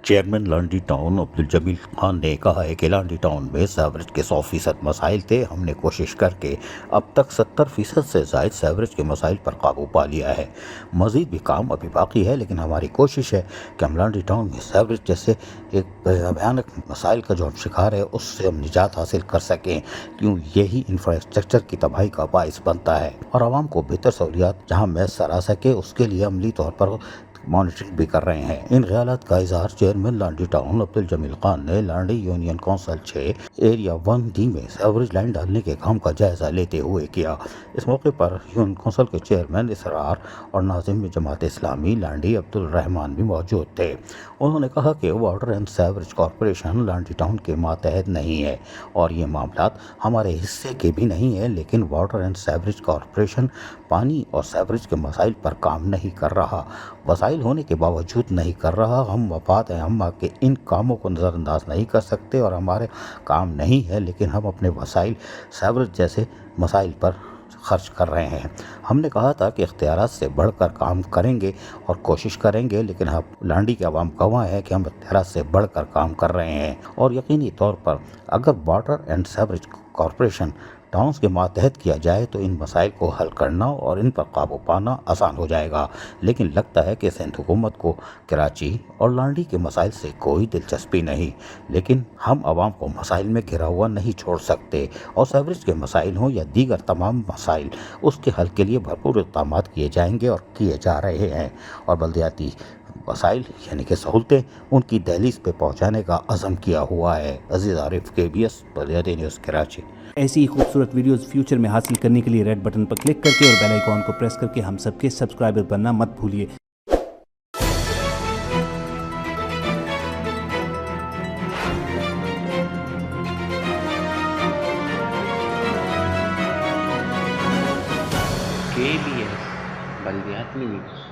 Chairman Landhi town عبدالجمیل Khan نے کہا ہے کہ لانڈی ٹاؤن میں سیوریج کے 100% مسائل تھے۔ ہم نے کوشش کر کے اب تک 70% سے زائد سیوریج کے مسائل پر قابو پا لیا ہے۔ مزید بھی کام ابھی باقی ہے، لیکن ہماری کوشش ہے کہ ہم لانڈی ٹاؤن میں سیوریج جیسے ایک بھیانک مسائل کا جو ہم شکار ہے اس سے ہم نجات حاصل کر سکیں، کیوں یہی انفراسٹرکچر کی تباہی کا باعث بنتا ہے، اور عوام کو بہتر سہولیات جہاں میسر آ سکے اس کے لیے عملی طور پر مانیٹرنگ بھی کر رہے ہیں۔ ان خیالات کا اظہار چیئرمین لانڈی ٹاؤن عبدالجمیل خان نے Landhi union council 6 area 1D میں سیوریج لائن ڈالنے کے کام کا جائزہ لیتے ہوئے کیا۔ اس موقع پر یونین کونسل کے چیئرمین اسرار اور ناظم جماعت اسلامی لانڈی عبدالرحمان بھی موجود تھے۔ انہوں نے کہا کہ water and sewerage corporation Landhi town کے ماتحت نہیں ہے اور یہ معاملات ہمارے حصے کے بھی نہیں ہیں، لیکن واٹر اینڈ سیوریج کارپوریشن پانی اور سیوریج کے مسائل پر کام نہیں کر رہا، وسائل ہونے کے باوجود نہیں کر رہا۔ ہم مفاد عامہ کے ان کاموں کو نظر انداز نہیں کر سکتے اور ہمارے کام نہیں ہے، لیکن ہم اپنے وسائل سیوریج جیسے مسائل پر خرچ کر رہے ہیں۔ ہم نے کہا تھا کہ اختیارات سے بڑھ کر کام کریں گے اور کوشش کریں گے، لیکن ہم لانڈی کے عوام گواہ ہیں کہ ہم اختیارات سے بڑھ کر کام کر رہے ہیں، اور یقینی طور پر اگر water and sewerage corporation towns کے ماتحت کیا جائے تو ان مسائل کو حل کرنا اور ان پر قابو پانا آسان ہو جائے گا۔ لیکن لگتا ہے کہ سندھ حکومت کو کراچی اور لانڈی کے مسائل سے کوئی دلچسپی نہیں، لیکن ہم عوام کو مسائل میں گھرا ہوا نہیں چھوڑ سکتے، اور سیوریج کے مسائل ہوں یا دیگر تمام مسائل اس کے حل کے لیے بھرپور اقدامات کیے جائیں گے اور کیے جا رہے ہیں، اور بلدیاتی وسائل یعنی کہ سہولتیں ان کی دہلیز پہ پہنچانے کا عزم کیا ہوا ہے۔ عزیز عارف KBS بلدیاتی نیوز کراچی۔ ایسی ہی خوبصورت ویڈیوز فیوچر میں حاصل کرنے کے لیے ریڈ بٹن پر کلک کر کے اور بیل آئیکن کو پریس کر کے ہم سب کے سبسکرائبر بننا مت بھولیے۔ KBS بلدیاتی نیوز۔